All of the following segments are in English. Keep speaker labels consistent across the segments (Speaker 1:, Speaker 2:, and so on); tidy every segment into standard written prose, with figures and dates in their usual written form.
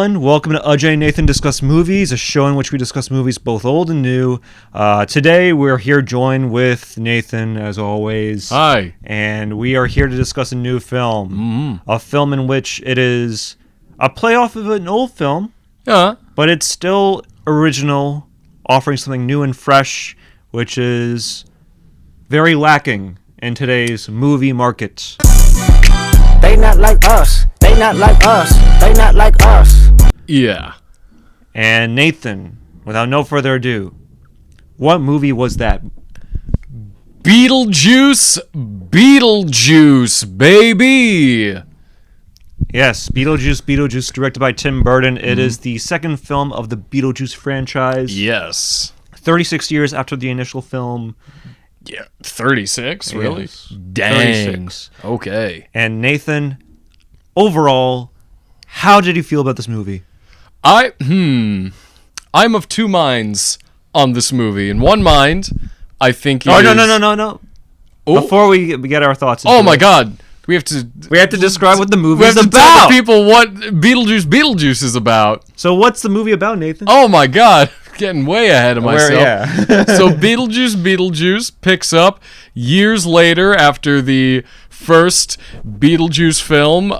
Speaker 1: everyone. Welcome to Ajay and Nathan Discuss Movies, a show in which we discuss movies both old and new. Today, we're here joined with Nathan, as always.
Speaker 2: Hi.
Speaker 1: And we are here to discuss a new film. A film in which it is a playoff of an old film, but it's still original, offering something new and fresh, which is very lacking in today's movie market.
Speaker 3: They not like us. They not like us. They not like us.
Speaker 2: Yeah.
Speaker 1: And Nathan, without no further ado, what movie was that?
Speaker 2: Beetlejuice Beetlejuice, baby!
Speaker 1: Yes, Beetlejuice, directed by Tim Burton. It is the second film of the Beetlejuice franchise.
Speaker 2: Yes.
Speaker 1: 36 years after the initial film.
Speaker 2: Yeah, 36? Really?
Speaker 1: Yes.
Speaker 2: Dang.
Speaker 1: 36.
Speaker 2: Okay.
Speaker 1: And Nathan, overall, how did you feel about this movie?
Speaker 2: I'm of two minds on this movie. In one mind, I think
Speaker 1: No.
Speaker 2: Oh.
Speaker 1: Before we get our thoughts into
Speaker 2: Oh my
Speaker 1: it,
Speaker 2: god. We have to
Speaker 1: describe what the movie
Speaker 2: we
Speaker 1: is
Speaker 2: have to tell
Speaker 1: about.
Speaker 2: the people what Beetlejuice is about.
Speaker 1: So what's the movie about, Nathan?
Speaker 2: Oh my god. Getting way ahead of myself. So Beetlejuice picks up years later after the first Beetlejuice film.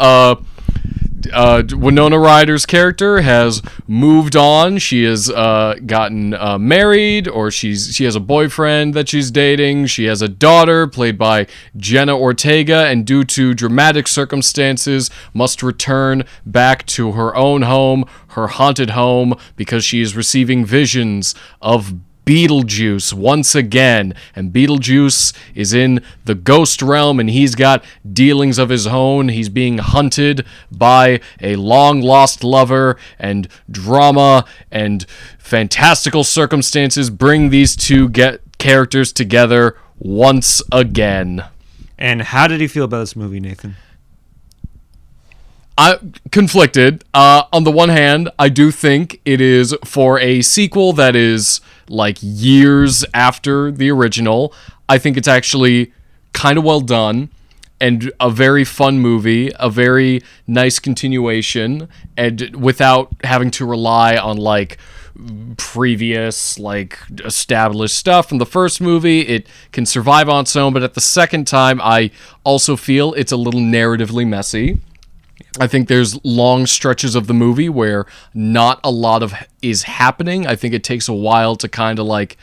Speaker 2: Winona Ryder's character has moved on. She has gotten married, or she has a boyfriend that she's dating. She has a daughter played by Jenna Ortega, and due to dramatic circumstances must return back to her own home, her haunted home, because she is receiving visions of Beetlejuice once again, and Beetlejuice is in the ghost realm, and he's got dealings of his own. He's being hunted by a long-lost lover, and drama and fantastical circumstances bring these two characters together once again.
Speaker 1: And how did you feel about this movie, Nathan?
Speaker 2: I'm conflicted. On the one hand, I do think it is for a sequel that is like years after the original. I think it's actually kind of well done and a very fun movie, a very nice continuation, and without having to rely on like previous like established stuff from the first movie. It can survive on its own, but at the second time, I also feel it's a little narratively messy. I think there's long stretches of the movie where not a lot of is happening. I think it takes a while to kind of like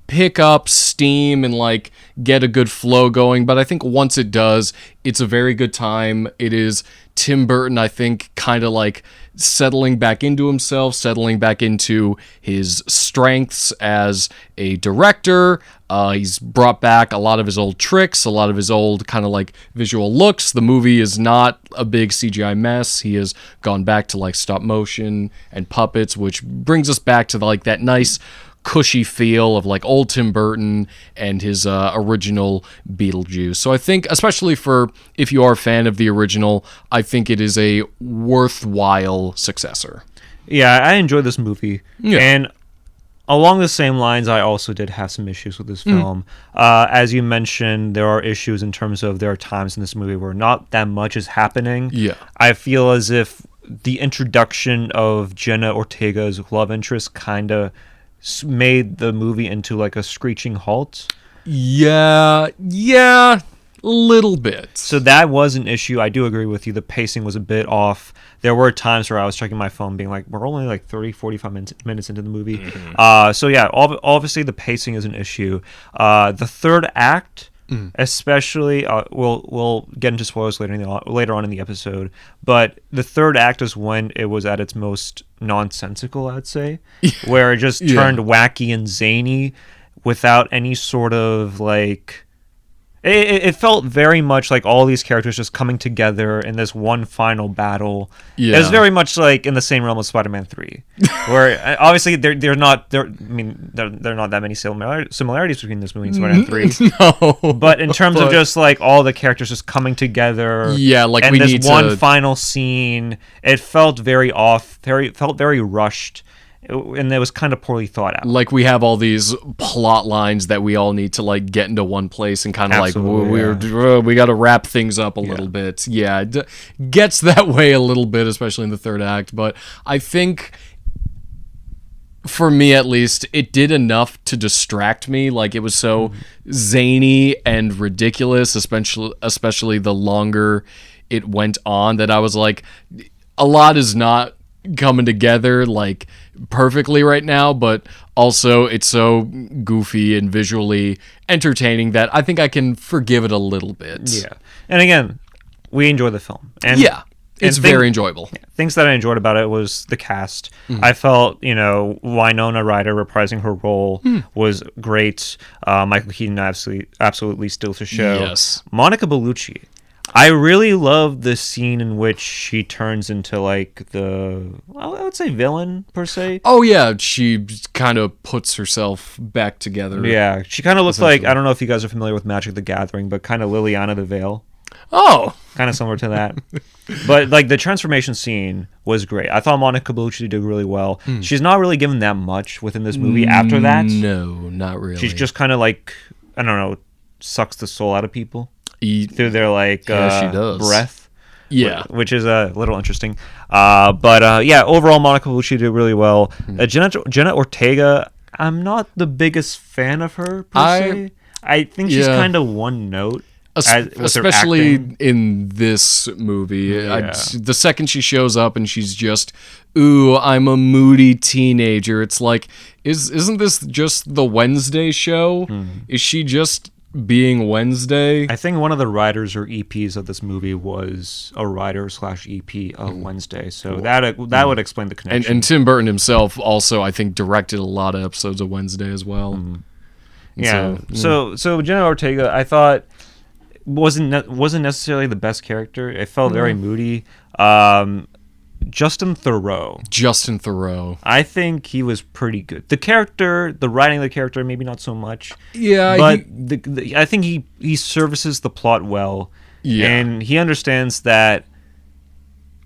Speaker 2: pick up steam and like get a good flow going. But I think once it does, it's a very good time. It is Tim Burton, I think, kind of like settling back into himself, settling back into his strengths as a director. He's brought back a lot of his old tricks, a lot of his old kind of like visual looks. The movie is not a big CGI mess. He has gone back to like stop motion and puppets, which brings us back to like that nice cushy feel of like old Tim Burton and his original Beetlejuice. So I think, especially for if you are a fan of the original, I think it is a worthwhile successor.
Speaker 1: Yeah, I enjoyed this movie. Yeah. And along the same lines, I also did have some issues with this film. As you mentioned, there are issues in terms of there are times in this movie where not that much is happening.
Speaker 2: Yeah.
Speaker 1: I feel as if the introduction of Jenna Ortega's love interest kind of made the movie into like a screeching halt.
Speaker 2: Yeah, a little bit.
Speaker 1: So that was an issue. I do agree with you. The pacing was a bit off. There were times where I was checking my phone being like, we're only like 30, 45 minutes into the movie. So yeah, obviously the pacing is an issue. The third act, especially, we'll get into spoilers later on in the episode, but the third act is when it was at its most nonsensical, I'd say, where it just turned wacky and zany without any sort of like... It felt very much like all these characters just coming together in this one final battle. Yeah. It was very much like in the same realm as Spider-Man 3, where obviously they're not that many similarities between this movie and Spider-Man 3.
Speaker 2: No,
Speaker 1: but in terms of just like all the characters just coming together,
Speaker 2: like
Speaker 1: and
Speaker 2: we
Speaker 1: this
Speaker 2: need
Speaker 1: one final scene, it felt very off, felt very rushed. and it was kind of poorly thought out.
Speaker 2: Like we have all these plot lines that we all need to like get into one place and kind of like we got to wrap things up a little bit. Yeah, it gets that way a little bit, especially in the third act. But I think, for me at least, it did enough to distract me. Like it was so zany and ridiculous, especially the longer it went on, that I was like, a lot is not coming together like perfectly right now, but also it's so goofy and visually entertaining that I think I can forgive it a little bit.
Speaker 1: Yeah. And again, we enjoy the film. And
Speaker 2: it's very enjoyable.
Speaker 1: Things that I enjoyed about it was the cast. I felt, Winona Ryder reprising her role was great. Michael Keaton absolutely steals the show.
Speaker 2: Yes.
Speaker 1: Monica Bellucci. I really love the scene in which she turns into like I would say villain per se.
Speaker 2: Oh yeah, she kind of puts herself back together.
Speaker 1: Yeah, she kind of looks like, I don't know if you guys are familiar with Magic the Gathering, but kind of Liliana the Veil.
Speaker 2: Oh,
Speaker 1: kind of similar to that. But like the transformation scene was great. I thought Monica Bellucci did really well. She's not really given that much within this movie after that.
Speaker 2: No, not really.
Speaker 1: She's just kind of like, I don't know, sucks the soul out of people through their like
Speaker 2: she does.
Speaker 1: breath.
Speaker 2: Yeah,
Speaker 1: which is a little interesting. But overall, Monica Bellucci did really well. Jenna Ortega, I'm not the biggest fan of her per se. I think she's kind of one note.
Speaker 2: Especially in this movie. The second she shows up and she's just, ooh, I'm a moody teenager. It's like, isn't this just the Wednesday show? Is she just being Wednesday?
Speaker 1: I think one of the writers or EPs of this movie was a writer/EP of Wednesday. So that would explain the connection.
Speaker 2: And Tim Burton himself also, I think, directed a lot of episodes of Wednesday as well.
Speaker 1: So Jenna Ortega, I thought, wasn't necessarily the best character. It felt very moody. Justin Theroux. I think he was pretty good. The writing of the character, maybe not so much.
Speaker 2: Yeah,
Speaker 1: but I think he services the plot well. Yeah, and he understands that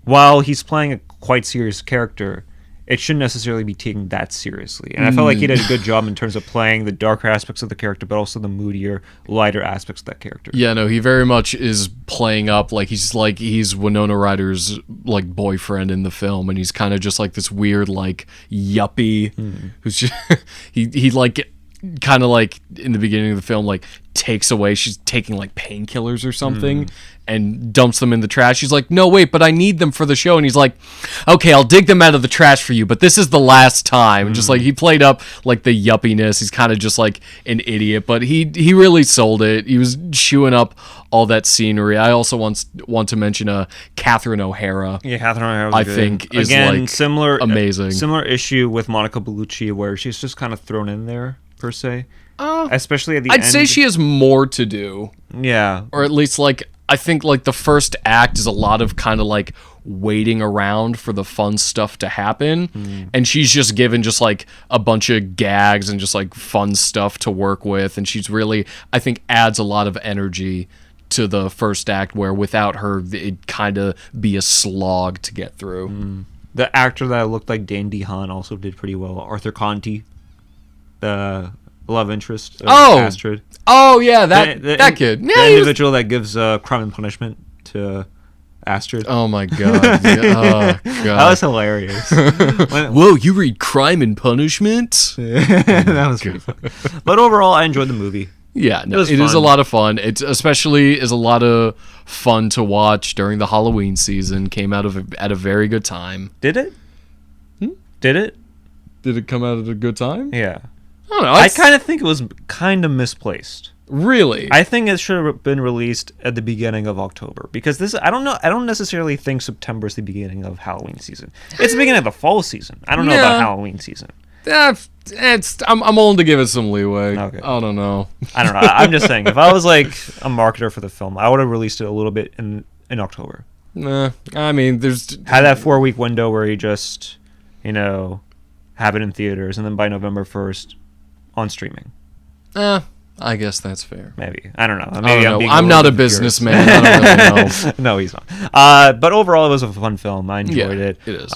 Speaker 1: while he's playing a quite serious character, it shouldn't necessarily be taken that seriously. And I felt like he did a good job in terms of playing the darker aspects of the character, but also the moodier, lighter aspects of that character.
Speaker 2: Yeah, no, he very much is playing up like he's Winona Ryder's like boyfriend in the film, and he's kind of just like this weird like yuppie who's just he like kind of like in the beginning of the film like she's taking like painkillers or something and dumps them in the trash. She's like, no, wait, but I need them for the show. And he's like, okay, I'll dig them out of the trash for you, but this is the last time. And just like he played up like the yuppiness. He's kind of just like an idiot, but he really sold it. He was chewing up all that scenery. I also want to mention Catherine O'Hara.
Speaker 1: Yeah, Catherine O'Hara
Speaker 2: I think is like amazing.
Speaker 1: Similar issue with Monica Bellucci where she's just kind of thrown in there per se. Especially at the end.
Speaker 2: I'd say she has more to do.
Speaker 1: Yeah.
Speaker 2: Or at least like I think like the first act is a lot of kind of like waiting around for the fun stuff to happen, and she's just given just like a bunch of gags and just like fun stuff to work with, and she's really, I think, adds a lot of energy to the first act where without her it'd kind of be a slog to get through.
Speaker 1: The actor that looked like Dane DeHaan also did pretty well. Arthur Conti, the love interest of Astrid.
Speaker 2: Oh yeah, that kid. Yeah,
Speaker 1: the individual that gives Crime and Punishment to Astrid.
Speaker 2: Oh my god. Oh god.
Speaker 1: That was hilarious.
Speaker 2: Whoa, you read Crime and Punishment?
Speaker 1: That was pretty fun. But overall, I enjoyed the movie.
Speaker 2: Yeah, no, it is a lot of fun. It especially is a lot of fun to watch during the Halloween season. Came out at a very good time.
Speaker 1: Did it? Did it?
Speaker 2: Did it come out at a good time?
Speaker 1: Yeah.
Speaker 2: I don't know.
Speaker 1: I kind of think it was kind of misplaced.
Speaker 2: Really?
Speaker 1: I think it should have been released at the beginning of October because this. I don't know. I don't necessarily think September is the beginning of Halloween season. It's the beginning of the fall season. I don't know about Halloween season.
Speaker 2: I'm willing to give it some leeway.
Speaker 1: Okay.
Speaker 2: I don't know.
Speaker 1: I don't know. I'm just saying, if I was like a marketer for the film, I would have released it a little bit in October.
Speaker 2: Nah, I mean, there's
Speaker 1: had that 4-week window where you just, have it in theaters, and then by November 1st, on streaming.
Speaker 2: I guess that's fair.
Speaker 1: Maybe. I don't know.
Speaker 2: Maybe I'm not a businessman. I don't really know.
Speaker 1: No, he's not. But overall, it was a fun film. I enjoyed it.
Speaker 2: It is.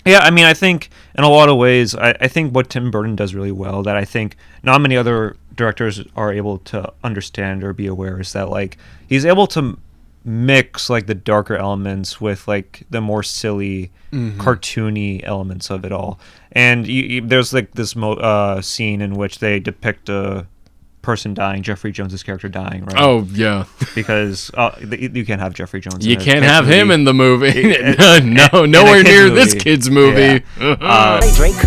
Speaker 1: Yeah, I mean, I think in a lot of ways, I think what Tim Burton does really well that I think not many other directors are able to understand or be aware is that like he's able to mix like the darker elements with like the more silly, cartoony elements of it all. And there's like this scene in which they depict a person dying, Jeffrey Jones's character dying, right?
Speaker 2: Oh yeah,
Speaker 1: because you can't have Jeffrey Jones.
Speaker 2: you
Speaker 1: in a
Speaker 2: can't
Speaker 1: kid's
Speaker 2: have
Speaker 1: movie.
Speaker 2: him in the movie.
Speaker 1: In
Speaker 2: Nowhere
Speaker 1: a kid's
Speaker 2: near
Speaker 1: movie.
Speaker 2: this kid's movie.
Speaker 1: Yeah.
Speaker 3: Hey Drake,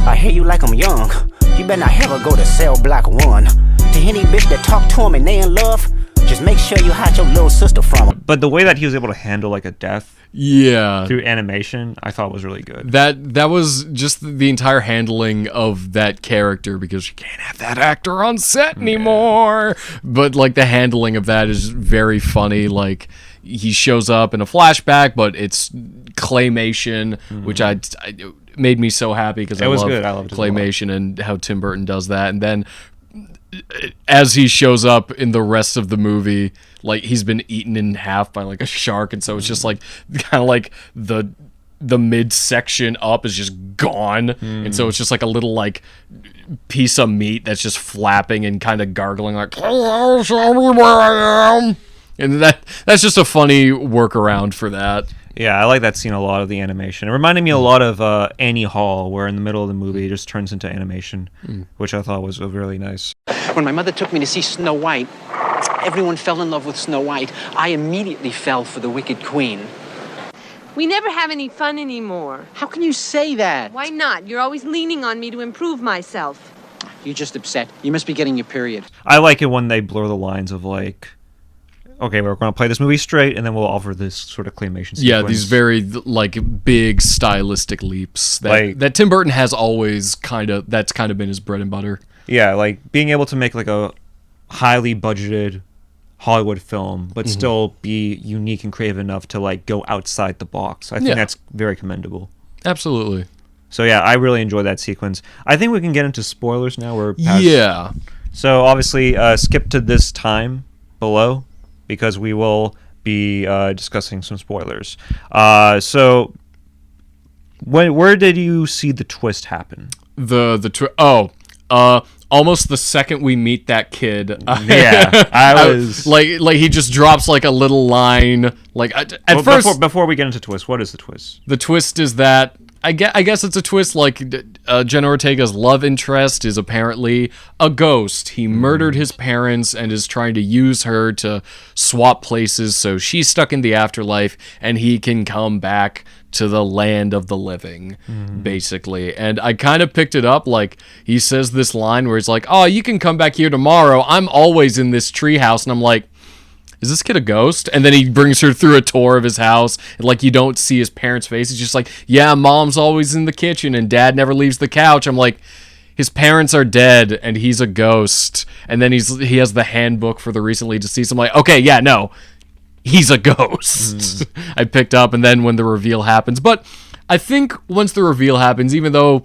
Speaker 3: I hear you like I'm young. You better not ever go to cell block 1. To any bitch that talk to him and they in love, just make sure you hide your little sister from him.
Speaker 1: But the way that he was able to handle like a death
Speaker 2: Yeah.
Speaker 1: through animation, I thought was really good.
Speaker 2: That was just the entire handling of that character, because you can't have that actor on set anymore. But like the handling of that is very funny. Like he shows up in a flashback, but it's claymation, which I made me so happy because I
Speaker 1: was
Speaker 2: love
Speaker 1: good. I loved it a lot.
Speaker 2: claymation and how Tim Burton does that. And then as he shows up in the rest of the movie, like he's been eaten in half by like a shark, and so it's just like kind of like the midsection up is just gone, and so it's just like a little like piece of meat that's just flapping and kind of gargling like, "Hello, show me where I am," and that's just a funny workaround for that.
Speaker 1: Yeah, I like that scene a lot of the animation. It reminded me a lot of Annie Hall, where in the middle of the movie it just turns into animation, which I thought was really nice.
Speaker 4: When my mother took me to see Snow White, everyone fell in love with Snow White. I immediately fell for the Wicked Queen.
Speaker 5: We never have any fun anymore.
Speaker 4: How can you say that?
Speaker 5: Why not? You're always leaning on me to improve myself.
Speaker 4: You're just upset. You must be getting your period.
Speaker 1: I like it when they blur the lines of like, okay, we're going to play this movie straight, and then we'll offer this sort of claymation sequence.
Speaker 2: Yeah, these very like big stylistic leaps that
Speaker 1: Like-
Speaker 2: that Tim Burton has always that's kind of been his bread and butter.
Speaker 1: Yeah, like being able to make like a highly budgeted Hollywood film, but still be unique and creative enough to like go outside the box. I think
Speaker 2: Yeah.
Speaker 1: that's very commendable.
Speaker 2: Absolutely.
Speaker 1: So yeah, I really enjoyed that sequence. I think we can get into spoilers now. We're past.
Speaker 2: Yeah.
Speaker 1: So obviously, skip to this time below, because we will be discussing some spoilers. So where did you see the twist happen?
Speaker 2: Almost the second we meet that kid.
Speaker 1: Yeah, I was
Speaker 2: like he just drops like a little line. Like at first,
Speaker 1: before we get into twist, what is the twist?
Speaker 2: the twist is that I guess it's a twist. Like Jenna Ortega's love interest is apparently a ghost. He murdered his parents and is trying to use her to swap places, so she's stuck in the afterlife and he can come back to the land of the living, basically. And I kind of picked it up, like he says this line where he's like, "Oh, you can come back here tomorrow. I'm always in this treehouse," and I'm like, is this kid a ghost? And then he brings her through a tour of his house, and like you don't see his parents' face. He's just like, yeah, mom's always in the kitchen and dad never leaves the couch. I'm like, his parents are dead and he's a ghost. And then he has the handbook for the recently deceased. I'm like, okay, yeah, no, he's a ghost. I picked up, and then when the reveal happens. But I think once the reveal happens, even though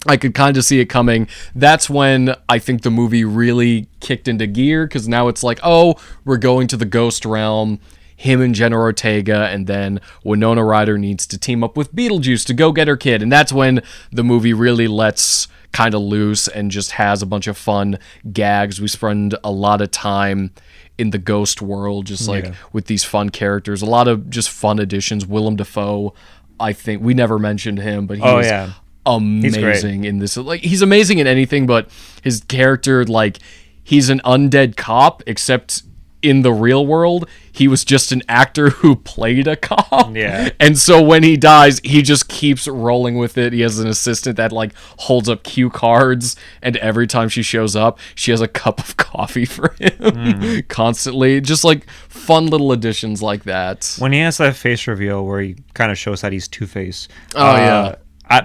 Speaker 2: I could kind of see it coming, that's when I think the movie really kicked into gear, because now it's like, oh, we're going to the ghost realm, him and Jenna Ortega, and then Winona Ryder needs to team up with Beetlejuice to go get her kid. And that's when the movie really lets kind of loose and just has a bunch of fun gags. We spend a lot of time in the ghost world, just like with these fun characters, a lot of just fun additions. Willem Dafoe, I think we never mentioned him, but he's amazing in this. Like, he's amazing in anything, but his character, like, he's an undead cop, except in the real world he was just an actor who played a cop.
Speaker 1: Yeah.
Speaker 2: And so when he dies, he just keeps rolling with it. He has an assistant that like holds up cue cards, and every time she shows up, she has a cup of coffee for him constantly. Just like fun little additions like that.
Speaker 1: When he has that face reveal where he kind of shows that he's Two-Face.
Speaker 2: Yeah.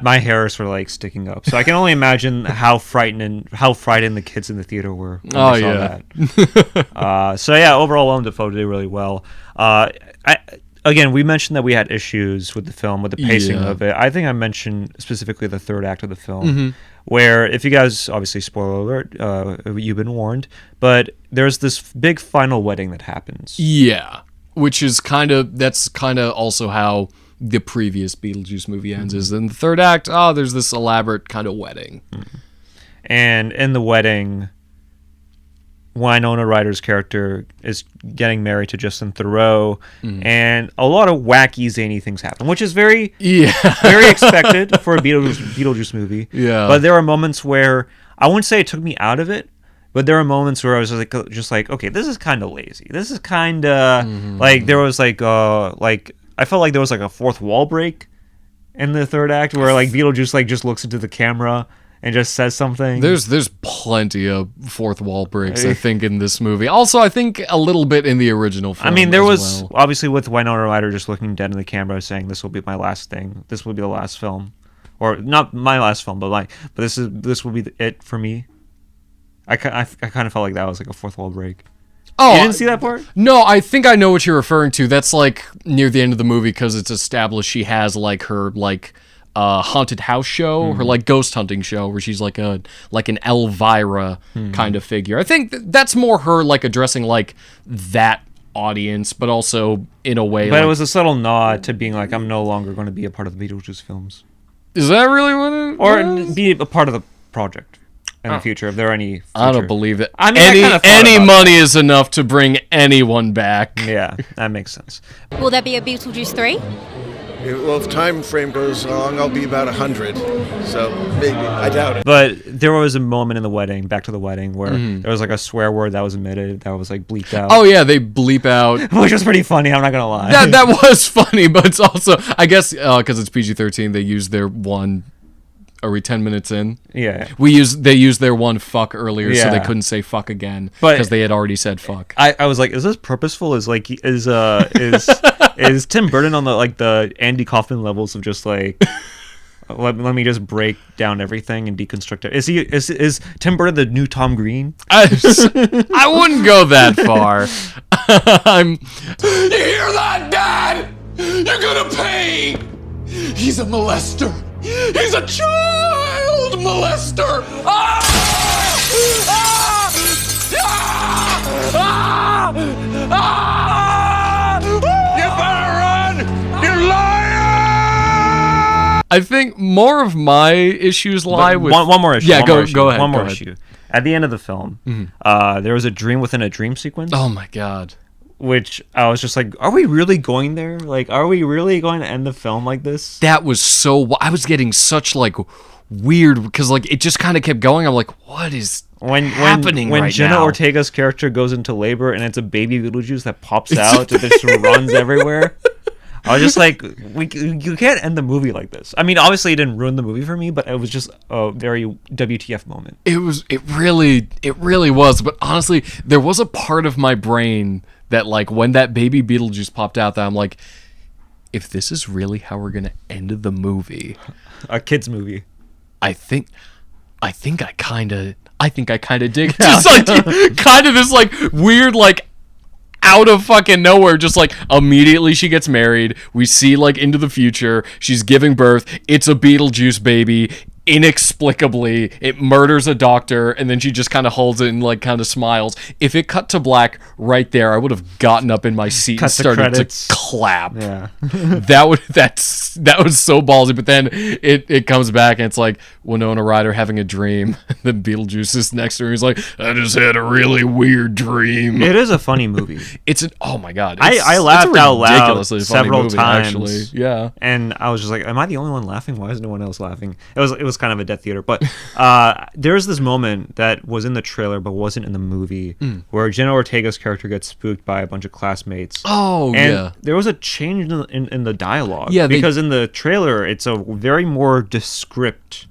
Speaker 1: My hairs were like sticking up, so I can only imagine how frightened the kids in the theater were when they saw that. So yeah, overall, Willem Dafoe did really well. Again, we mentioned that we had issues with the film, with the pacing of it. I think I mentioned specifically the third act of the film, where, if you guys, obviously, spoiler alert, you've been warned, but there's this big final wedding that happens.
Speaker 2: Yeah, which is that's kind of also how the previous Beetlejuice movie ends. Is in the third act, there's this elaborate kind of wedding.
Speaker 1: And in the wedding, Winona Ryder's character is getting married to Justin Theroux, and a lot of wacky, zany things happen, which is very expected for a Beetlejuice movie.
Speaker 2: Yeah.
Speaker 1: But there are moments where I wouldn't say it took me out of it, but there are moments where I was just like, okay, this is kind of lazy. This is kind of like there was like I felt like there was like a fourth wall break in the third act where like Beetlejuice like just looks into the camera and just says something.
Speaker 2: There's plenty of fourth wall breaks, I think, in this movie. Also, I think a little bit in the original film.
Speaker 1: I mean, there was obviously with Winona Ryder just looking dead in the camera, saying, "This will be my last thing. This will be the last film, or not my last film, but this will be it for me." I kind of felt like that was like a fourth wall break.
Speaker 2: Oh,
Speaker 1: you didn't see that part?
Speaker 2: No, I think I know what you're referring to. That's like near the end of the movie because it's established she has like her like haunted house show, her like ghost hunting show where she's like an Elvira kind of figure. I think that's more her like addressing like that audience, but also in a way.
Speaker 1: But it was a subtle nod to being like, I'm no longer going to be a part of the Beetlejuice films.
Speaker 2: Is that really what it was?
Speaker 1: Or be a part of the project in the future, if there are any future.
Speaker 2: I don't believe it.
Speaker 1: I mean,
Speaker 2: any money is enough to bring anyone back.
Speaker 1: Yeah, that makes sense.
Speaker 6: Will there be a Beetlejuice 3?
Speaker 7: Well, if the time frame goes long, I'll be about 100. So maybe. I doubt it.
Speaker 1: But there was a moment in the wedding, back to the wedding, where there was like a swear word that was omitted, that was like bleeped out.
Speaker 2: Oh yeah, they bleep out.
Speaker 1: Which was pretty funny, I'm not going to lie.
Speaker 2: That was funny, but it's also, I guess, because it's PG-13, they used their one... Are we 10 minutes in?
Speaker 1: Yeah.
Speaker 2: They used their one fuck earlier, so they
Speaker 1: Yeah.
Speaker 2: couldn't say fuck again
Speaker 1: But-
Speaker 2: because they had already said fuck.
Speaker 1: I was like, is this purposeful? Is Tim Burton on the Andy Kaufman levels of just like let me just break down everything and deconstruct it? Is Tim Burton the new Tom Green?
Speaker 2: I wouldn't go that far.
Speaker 8: You hear that, Dad? You're gonna pay! He's a molester. He's a child molester! Ah! Ah! Ah! Ah! Ah! You better run! You liar!
Speaker 2: I think more of my issues lie with...
Speaker 1: One more issue.
Speaker 2: Yeah,
Speaker 1: one
Speaker 2: go
Speaker 1: more issue,
Speaker 2: go ahead.
Speaker 1: One
Speaker 2: go
Speaker 1: more
Speaker 2: ahead.
Speaker 1: issue. At the end of the film, there was a dream within a dream sequence.
Speaker 2: Oh my god.
Speaker 1: Which I was just like, are we really going there? Like, are we really going to end the film like this?
Speaker 2: That was so... I was getting such, like, weird... Because, like, it just kind of kept going. I'm like, what is happening
Speaker 1: when
Speaker 2: right
Speaker 1: Jenna
Speaker 2: now?
Speaker 1: Ortega's character goes into labor and it's a baby Beetlejuice that pops out and just runs everywhere. I was just like, you can't end the movie like this. I mean, obviously it didn't ruin the movie for me, but it was just a very WTF moment.
Speaker 2: It really was. But honestly, there was a part of my brain that, like, when that baby Beetlejuice popped out, that I'm like, if this is really how we're gonna end the movie,
Speaker 1: A kid's movie.
Speaker 2: I think I kind of dig it. Just like kind of this like weird like out of fucking nowhere, just like immediately she gets married. We see like into the future. She's giving birth. It's a Beetlejuice baby. Inexplicably, it murders a doctor, and then she just kind of holds it and like kind of smiles. If it cut to black right there, I would have gotten up in my seat and started to clap.
Speaker 1: Yeah.
Speaker 2: that was so ballsy. But then it comes back and it's like Winona Ryder having a dream. Then Beetlejuice is next to her. He's like, I just had a really weird dream.
Speaker 1: It is a funny movie.
Speaker 2: Oh my god!
Speaker 1: I laughed out loud
Speaker 2: ridiculously funny
Speaker 1: several
Speaker 2: movie,
Speaker 1: times.
Speaker 2: Actually. Yeah.
Speaker 1: And I was just like, am I the only one laughing? Why is no one else laughing? It was kind of a death theater. But there's this moment that was in the trailer but wasn't in the movie where Jenna Ortega's character gets spooked by a bunch of classmates.
Speaker 2: Oh,
Speaker 1: and
Speaker 2: yeah.
Speaker 1: there was a change in the dialogue.
Speaker 2: Yeah,
Speaker 1: because in the trailer, it's a very more descript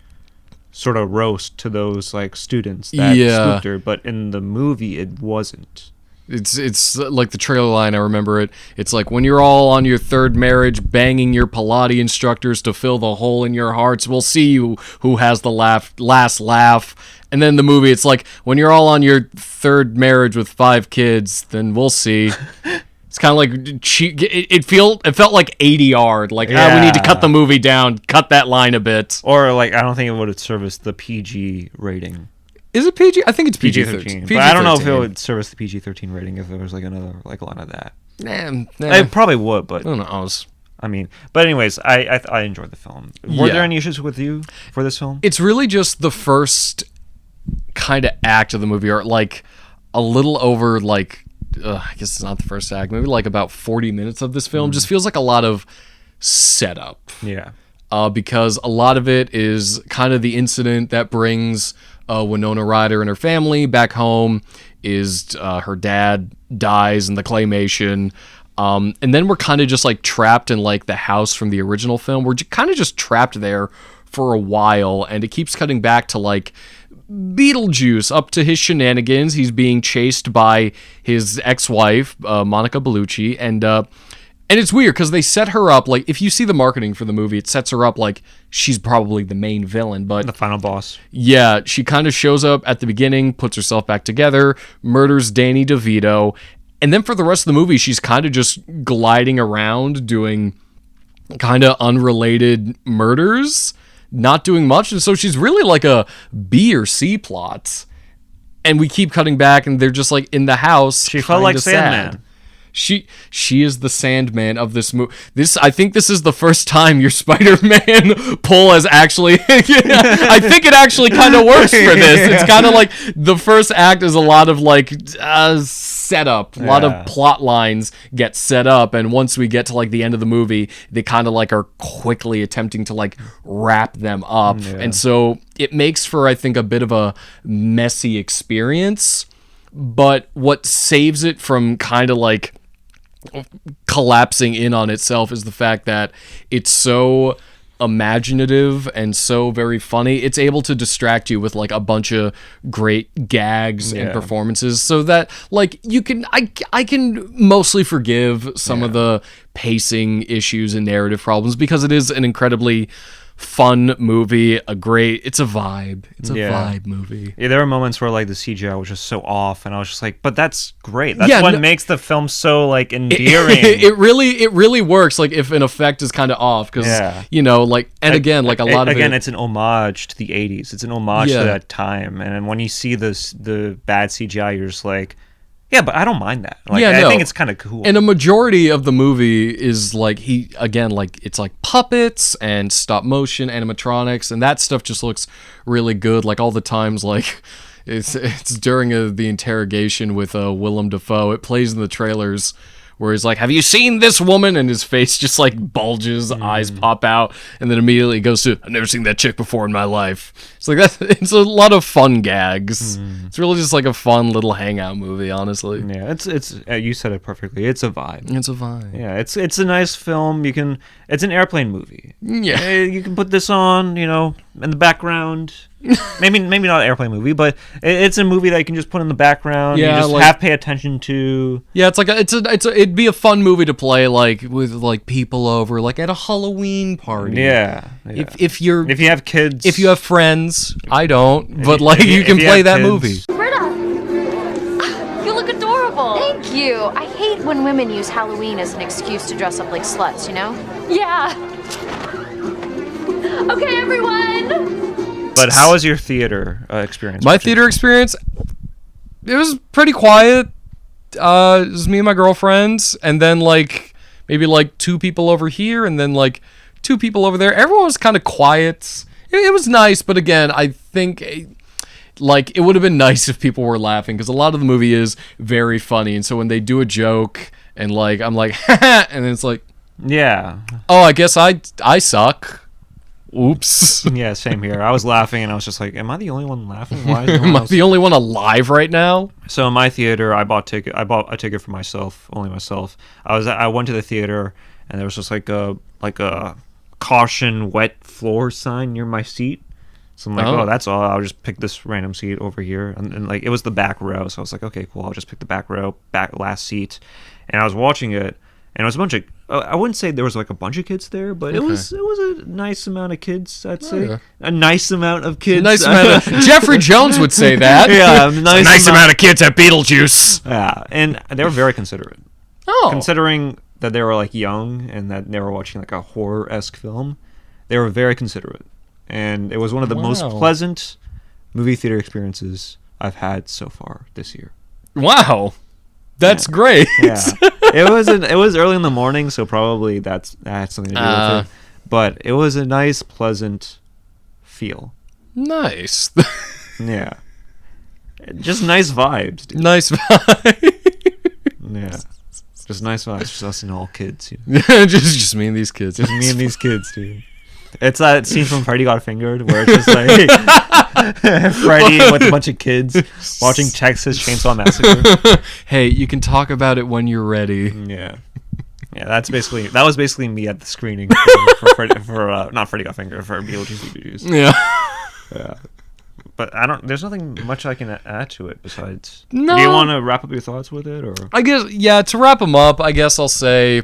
Speaker 1: sort of roast to those like students that spooked her. But in the movie, it wasn't.
Speaker 2: It's like the trailer line, I remember it. It's like, when you're all on your third marriage, banging your Pilates instructors to fill the hole in your hearts, we'll see who has the last laugh. And then the movie, it's like, when you're all on your third marriage with 5 kids, then we'll see. It's kind of like, it felt like ADR, like, we need to cut the movie down, cut that line a bit.
Speaker 1: Or like, I don't think it would have serviced the PG rating.
Speaker 2: Is it PG? I think it's
Speaker 1: PG-13. But I don't know if it would service the PG-13 rating if there was like another like line of that.
Speaker 2: Nah.
Speaker 1: It probably would, but
Speaker 2: who knows?
Speaker 1: I mean, but anyways, I enjoyed the film. Were there any issues with you for this film?
Speaker 2: It's really just the first kind of act of the movie, or like a little over like I guess it's not the first act, maybe like about 40 minutes of this film just feels like a lot of setup.
Speaker 1: Yeah.
Speaker 2: Because a lot of it is kind of the incident that brings Winona Ryder and her family back home. Is her dad dies in the claymation. And then we're kind of just like trapped in like the house from the original film. We're kind of just trapped there for a while, and it keeps cutting back to like Beetlejuice up to his shenanigans. He's being chased by his ex-wife, Monica Bellucci, and it's weird because they set her up like, if you see the marketing for the movie, it sets her up like she's probably the main villain, but
Speaker 1: the final boss.
Speaker 2: Yeah, she kind of shows up at the beginning, puts herself back together, murders Danny DeVito, and then for the rest of the movie, she's kind of just gliding around doing kind of unrelated murders, not doing much, and so she's really like a B or C plot. And we keep cutting back, and they're just like in the house.
Speaker 1: She felt like Sandman.
Speaker 2: Sad. She is the Sandman of this movie. I think this is the first time your Spider-Man pull has actually. I think it actually kind of works for this. It's kind of like the first act is a lot of like setup, a lot of plot lines get set up, and once we get to like the end of the movie, they kind of like are quickly attempting to like wrap them up, and so it makes for, I think, a bit of a messy experience. But what saves it from kind of like collapsing in on itself is the fact that it's so imaginative and so very funny. It's able to distract you with like a bunch of great gags and performances, so that like you can I can mostly forgive some of the pacing issues and narrative problems, because it is an incredibly fun movie. It's a vibe. It's a vibe movie.
Speaker 1: Yeah, there were moments where like the CGI was just so off, and I was just like, but that's great. That's what makes the film so like endearing.
Speaker 2: It really works. Like if an effect is kind of off, because you know, like, and again, like a lot of
Speaker 1: it's an homage to the 80s. It's an homage to that time, and when you see the bad CGI, you're just like, yeah, but I don't mind that. Like, I think it's kind of cool.
Speaker 2: And a majority of the movie is like it's like puppets and stop motion animatronics, and that stuff just looks really good. Like all the times, like it's during the interrogation with Willem Dafoe. It plays in the trailers where he's like, "Have you seen this woman?" And his face just like bulges, eyes pop out, and then immediately goes to, "I've never seen that chick before in my life." It's like it's a lot of fun gags. It's really just like a fun little hangout movie, honestly.
Speaker 1: Yeah, it's you said it perfectly. It's a vibe.
Speaker 2: It's a vibe.
Speaker 1: Yeah, it's a nice film. It's an airplane movie.
Speaker 2: Yeah,
Speaker 1: you can put this on, in the background. maybe not an airplane movie, but it's a movie that you can just put in the background.
Speaker 2: Yeah,
Speaker 1: you just pay attention to.
Speaker 2: Yeah, it's like it'd be a fun movie to play like with like people over, like at a Halloween party.
Speaker 1: Yeah.
Speaker 2: If you
Speaker 1: have kids,
Speaker 2: if you have friends, I don't, but like you can play that movie.
Speaker 9: Britta, you look adorable. Thank you. I hate when women use Halloween as an excuse to dress up like sluts. Yeah. Okay, everyone.
Speaker 1: But how was your theater experience?
Speaker 2: My theater experience, it was pretty quiet. It was me and my girlfriends, and then like maybe like two people over here, and then like two people over there. Everyone was kind of quiet. It was nice, but again, I think like it would have been nice if people were laughing, because a lot of the movie is very funny, and so when they do a joke and like I'm like, and then it's like,
Speaker 1: yeah,
Speaker 2: oh, I guess I suck. Oops.
Speaker 1: Yeah, same here. I was laughing, and I was just like, am I the only one laughing? Why is
Speaker 2: Am I the only one alive right now?
Speaker 1: So in my theater, I bought a ticket for myself, only myself. I went to the theater, and there was just like a caution wet floor sign near my seat. So I'm like, oh, that's all. I'll just pick this random seat over here. And like, it was the back row. So I was like, okay, cool. I'll just pick the back row, last seat. And I was watching it, and it was a bunch of, I wouldn't say there was like a bunch of kids there, but it was a nice amount of kids, I'd say. Yeah. A nice amount of kids.
Speaker 2: Jeffrey Jones would say that.
Speaker 1: Yeah,
Speaker 2: nice amount of kids at Beetlejuice.
Speaker 1: Yeah, and they were very considerate.
Speaker 2: Oh.
Speaker 1: Considering that they were like young and that they were watching like a horror-esque film, they were very considerate. And it was one of the most pleasant movie theater experiences I've had so far this year.
Speaker 2: Wow. That's great.
Speaker 1: Yeah. It was early in the morning, so probably that had something to do with it. But it was a nice, pleasant feel.
Speaker 2: Nice.
Speaker 1: Yeah. Just nice vibes, dude.
Speaker 2: Nice vibe.
Speaker 1: Yeah. Just nice vibes. Just us and all kids. You
Speaker 2: know? just me and these kids.
Speaker 1: Just me and these kids, dude. It's that scene from Freddy Got Fingered where it's just like Freddy with a bunch of kids watching Texas Chainsaw Massacre.
Speaker 2: Hey, you can talk about it when you're ready.
Speaker 1: Yeah. Yeah, that was basically me at the screening for not Freddy Got Fingered, for Beetlejuice Beetlejuice.
Speaker 2: Yeah.
Speaker 1: Yeah. But there's nothing much I can add to it besides.
Speaker 2: No.
Speaker 1: Do you want to wrap up your thoughts with it, or?
Speaker 2: I guess, yeah, to wrap them up, I guess I'll say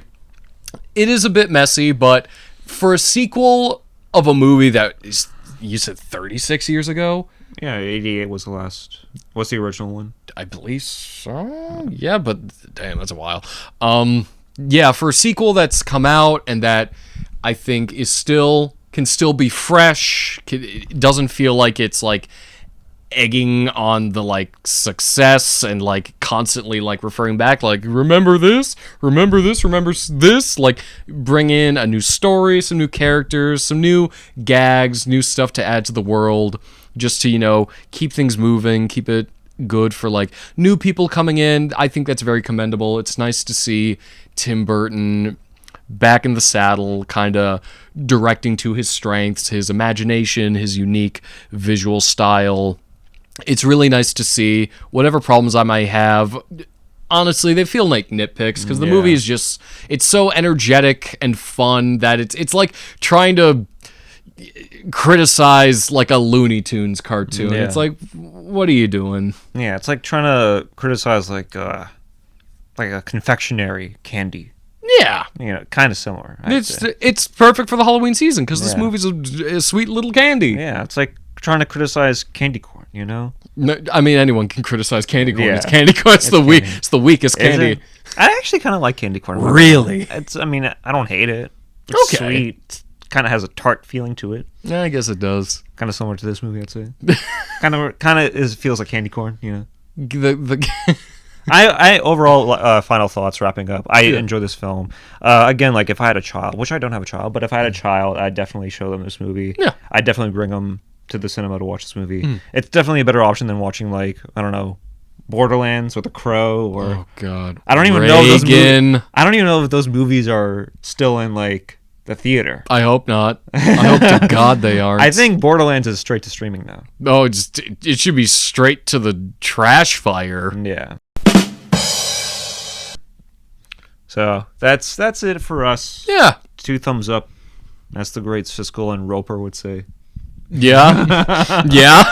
Speaker 2: it is a bit messy, but for a sequel of a movie that is, you said 36 years ago?
Speaker 1: Yeah, 88 was the last. What's the original one?
Speaker 2: I believe so. Yeah, but damn, that's a while. Yeah, for a sequel that's come out and that I think can still be fresh. It doesn't feel like it's like egging on the like success and like constantly like referring back, like remember this, remember this. Like bring in a new story, some new characters, some new gags, new stuff to add to the world, just to keep things moving, keep it good for like new people coming in. I think that's very commendable. It's nice to see Tim Burton back in the saddle, kind of directing to his strengths, his imagination, his unique visual style. It's really nice to see. Whatever problems I might have, honestly, they feel like nitpicks because the movie is just, it's so energetic and fun that it's like trying to criticize like a Looney Tunes cartoon. It's like, what are you doing?
Speaker 1: Yeah, it's like trying to criticize like a confectionery candy.
Speaker 2: Yeah,
Speaker 1: kind of similar.
Speaker 2: It's perfect for the Halloween season because this movie's a sweet little candy.
Speaker 1: Yeah, it's like trying to criticize candy corn.
Speaker 2: No, I mean anyone can criticize candy corn. Yeah. It's candy corn. It's the weakest candy.
Speaker 1: I actually kind of like candy corn.
Speaker 2: Really?
Speaker 1: I mean, I don't hate it. It's sweet. Kind of has a tart feeling to it.
Speaker 2: Yeah, I guess it does.
Speaker 1: Kind of similar to this movie, I'd say. kind of feels like candy corn. I overall final thoughts wrapping up. I enjoy this film. Again, like if I had a child, which I don't have a child, but if I had a child, I'd definitely show them this movie.
Speaker 2: Yeah,
Speaker 1: I'd definitely bring them to the cinema to watch this movie. It's definitely a better option than watching like I don't know, Borderlands or The Crow or.
Speaker 2: Oh God,
Speaker 1: I don't even know if I don't even know if those movies are still in like the theater.
Speaker 2: I hope not. I hope to God they aren't.
Speaker 1: I think Borderlands is straight to streaming now.
Speaker 2: Oh, it should be straight to the trash fire.
Speaker 1: Yeah. So that's it for us.
Speaker 2: Yeah.
Speaker 1: 2 thumbs up. That's the great Siskel and Roper would say.
Speaker 2: Yeah. Yeah.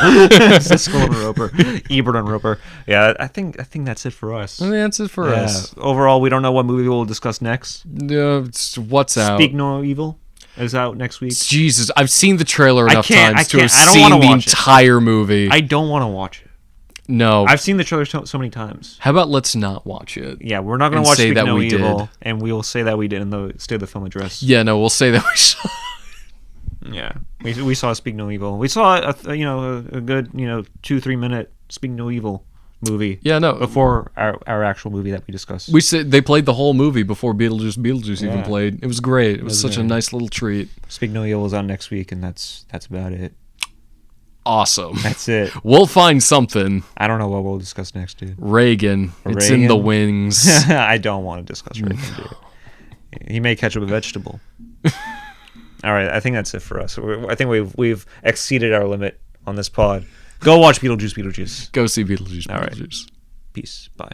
Speaker 1: Siskel and Roper. Ebert and Roper. Yeah, I think that's it for us.
Speaker 2: That's it for us.
Speaker 1: Overall, we don't know what movie we'll discuss next.
Speaker 2: What's out?
Speaker 1: Speak No Evil is out next week.
Speaker 2: Jesus, I've seen the trailer enough times to have
Speaker 1: I
Speaker 2: seen the entire movie.
Speaker 1: I don't want to watch it.
Speaker 2: No.
Speaker 1: I've seen the trailer so many times.
Speaker 2: How about let's not watch it?
Speaker 1: Yeah, we're not going to watch Speak No Evil, and we will say that we did in the State of the Film address.
Speaker 2: Yeah, no, we'll say that we saw.
Speaker 1: Yeah, we saw Speak No Evil. We saw a good 2-3 minute Speak No Evil movie.
Speaker 2: Yeah, no,
Speaker 1: before our actual movie that we discussed.
Speaker 2: We said they played the whole movie before Beetlejuice even played. It was great. It was such a nice little treat.
Speaker 1: Speak No Evil is out next week, and that's about it.
Speaker 2: Awesome.
Speaker 1: That's it.
Speaker 2: We'll find something.
Speaker 1: I don't know what we'll discuss next, dude.
Speaker 2: Reagan. It's in the wings.
Speaker 1: I don't want to discuss Reagan, dude. He may catch up a vegetable. All right, I think that's it for us. I think we've exceeded our limit on this pod. Go watch Beetlejuice Beetlejuice.
Speaker 2: Go see Beetlejuice Beetlejuice.
Speaker 1: All right. Peace. Bye.